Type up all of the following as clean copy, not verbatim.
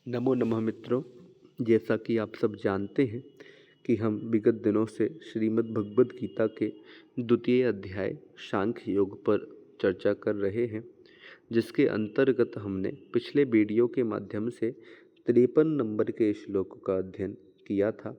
नमो नमः मित्रों। जैसा कि आप सब जानते हैं कि हम विगत दिनों से श्रीमद् भगवद गीता के द्वितीय अध्याय सांख्य योग पर चर्चा कर रहे हैं, जिसके अंतर्गत हमने पिछले वीडियो के माध्यम से 53 नंबर के श्लोक का अध्ययन किया था,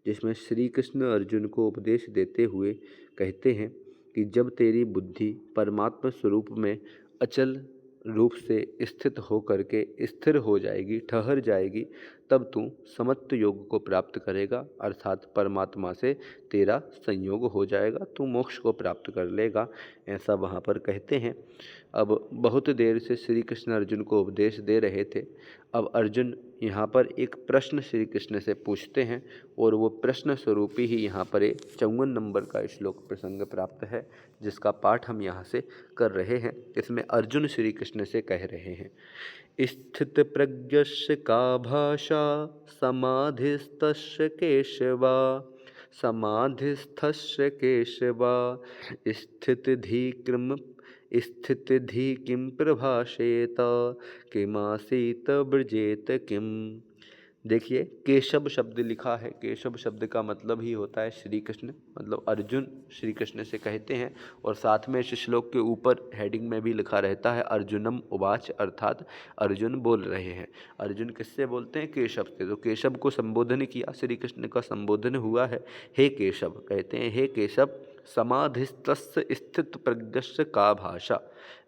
जिसमें श्री कृष्ण अर्जुन को उपदेश देते हुए कहते हैं कि जब तेरी बुद्धि परमात्मा स्वरूप में अचल रूप से स्थित होकर के स्थिर हो जाएगी, ठहर जाएगी, तब तू समत्व योग को प्राप्त करेगा, अर्थात परमात्मा से तेरा संयोग हो जाएगा, तू मोक्ष को प्राप्त कर लेगा, ऐसा वहाँ पर कहते हैं। अब बहुत देर से श्री कृष्ण अर्जुन को उपदेश दे रहे थे। अब अर्जुन यहाँ पर एक प्रश्न श्री कृष्ण से पूछते हैं और वो प्रश्न स्वरूपी ही यहाँ पर 54 नंबर का श्लोक प्रसंग प्राप्त है, जिसका पाठ हम यहाँ से कर रहे हैं। इसमें अर्जुन श्री कृष्ण से कह रहे हैं, स्थित प्रज्ञस्य का भाषा समाधिस्तस्य केशवा, समाधिस्थस्य केशवा, स्थितिधि किं प्रभाषेत, किमासीत ब्रजेत किम। देखिए, केशव शब्द लिखा है। केशव शब्द का मतलब ही होता है श्री कृष्ण, मतलब अर्जुन श्री कृष्ण से कहते हैं। और साथ में इस श्लोक के ऊपर हेडिंग में भी लिखा रहता है अर्जुनम उवाच, अर्थात अर्जुन बोल रहे हैं। अर्जुन किससे बोलते हैं? केशव से। तो केशव को संबोधन किया, श्री कृष्ण का संबोधन हुआ है, हे केशव। कहते हैं, हे केशव, समाधिस्थस्य स्थित प्रज्ञस्य का भाषा।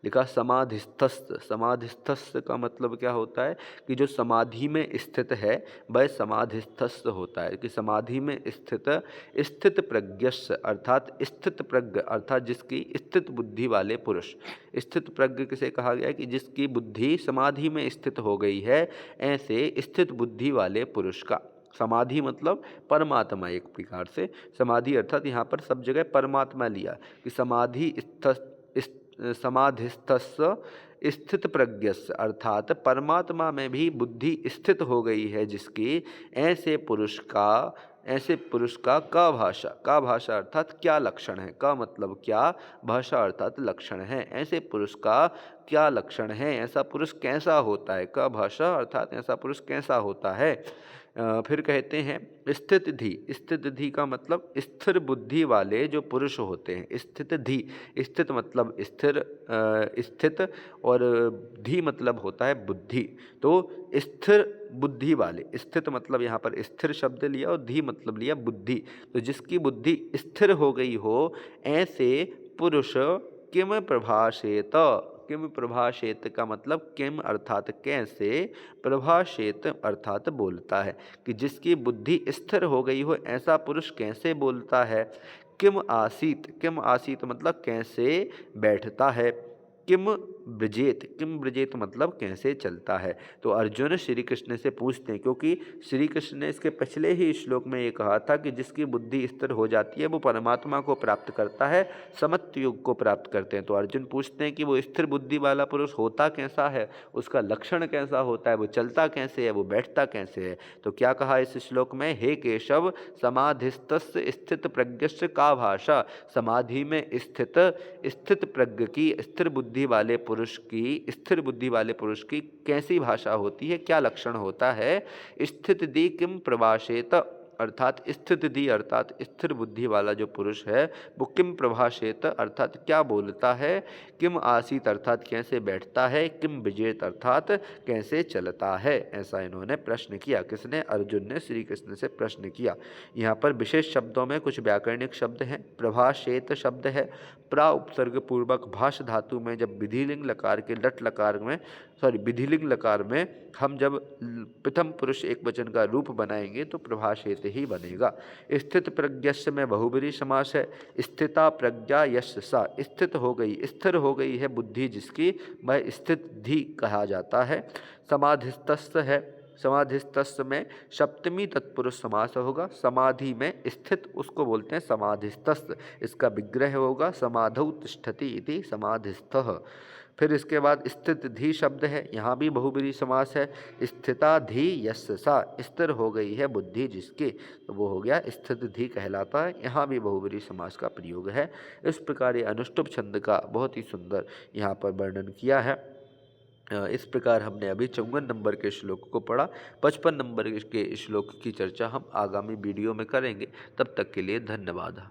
लिखा समाधिस्थस्य। समाधिस्थस्य का मतलब क्या होता है कि जो समाधि में स्थित है वह समाधिस्थस्य होता है, कि समाधि में स्थित प्रज्ञस्य, अर्थात स्थित प्रज्ञ, अर्थात जिसकी स्थित बुद्धि वाले पुरुष। स्थित प्रज्ञ किसे कहा गया है? कि जिसकी बुद्धि समाधि में स्थित हो गई है, ऐसे स्थित बुद्धि वाले पुरुष का। समाधि मतलब परमात्मा, एक प्रकार से समाधि अर्थात यहाँ पर सब जगह परमात्मा लिया कि समाधिस्थस्य स्थित प्रज्ञस्य, अर्थात परमात्मा में भी बुद्धि स्थित हो गई है जिसकी, ऐसे पुरुष का भाषा। का भाषा अर्थात क्या लक्षण है। का मतलब क्या, भाषा अर्थात लक्षण है। ऐसे पुरुष का क्या लक्षण है, ऐसा पुरुष कैसा होता है। का भाषा अर्थात ऐसा पुरुष कैसा होता है। फिर कहते हैं स्थित धी। स्थित धी का मतलब स्थिर बुद्धि वाले जो पुरुष होते हैं। स्थित धी, स्थित मतलब स्थिर, स्थित, और धी मतलब होता है बुद्धि। तो स्थिर बुद्धि वाले, स्थित मतलब यहाँ पर स्थिर शब्द लिया और धी मतलब लिया बुद्धि। तो जिसकी बुद्धि स्थिर हो गई हो, ऐसे पुरुष किम प्रभाषेत। किम प्रभाषेत का मतलब किम अर्थात कैसे, प्रभाषेत अर्थात बोलता है, कि जिसकी बुद्धि स्थिर हो गई हो ऐसा पुरुष कैसे बोलता है। किम आसीत। किम आसीत मतलब कैसे बैठता है। किम ब्रजेत। किम ब्रजेत मतलब कैसे चलता है। तो अर्जुन श्री कृष्ण से पूछते हैं, क्योंकि श्री कृष्ण ने इसके पिछले ही श्लोक में ये कहा था कि जिसकी बुद्धि स्थिर हो जाती है वो परमात्मा को प्राप्त करता है, समत्व योग को प्राप्त करते हैं। तो अर्जुन पूछते हैं कि वो स्थिर बुद्धि वाला पुरुष होता कैसा है, उसका लक्षण कैसा होता है, वो चलता कैसे है, वो बैठता कैसे है। तो क्या कहा इस श्लोक में, हे केशव, समाधिस्थस्य स्थित प्रज्ञस्य का भाषा। समाधि में स्थित प्रज्ञ की, स्थिर बुद्धि वाले पुरुष की, स्थिर बुद्धि वाले पुरुष की कैसी भाषा होती है, क्या लक्षण होता है। स्थित दी किम प्रभाषेत, अर्थात स्थित दी अर्थात स्थिर बुद्धि वाला जो पुरुष है वो किम प्रभाषेत अर्थात क्या बोलता है। किम आसीत अर्थात कैसे बैठता है। किम विजेत अर्थात कैसे चलता है। ऐसा इन्होंने प्रश्न किया। किसने? अर्जुन ने श्री कृष्ण से प्रश्न किया। यहाँ पर विशेष शब्दों में कुछ व्याकरणिक शब्द हैं। प्रभाषेत शब्द है प्रा उपसर्ग पूर्वक भाष धातु में, जब विधिलिंग लकार के लट लकार में, विधिलिंग लकार में हम जब प्रथम पुरुष एक वचन का रूप बनाएंगे तो प्रभाषेत ही बनेगा। स्थित प्रज्ञस्य में बहुब्रीहि समास है। स्थिता प्रज्ञा यश सा। स्थित हो गई, स्थिर हो गई है बुद्धि जिसकी, वह स्थित धी कहा जाता है। समाधिस्थस्य है। समाधिस्थस्य में सप्तमी तत्पुरुष समास होगा। समाधि में स्थित उसको बोलते हैं समाधिस्थस्य। इसका विग्रह होगा समाधौ तिष्ठति इति समाधिस्थः। फिर इसके बाद स्थित धी शब्द है, यहाँ भी बहुब्रीहि समास है। स्थिता धी यस्य सा। स्थिर हो गई है बुद्धि जिसकी, तो वो हो गया स्थित धी कहलाता है। यहाँ भी बहुब्रीहि समास का प्रयोग है। इस प्रकार ये अनुष्टुप छंद का बहुत ही सुंदर यहाँ पर वर्णन किया है। इस प्रकार हमने अभी 54 नंबर के श्लोक को पढ़ा। 55 नंबर के श्लोक की चर्चा हम आगामी वीडियो में करेंगे। तब तक के लिए धन्यवाद।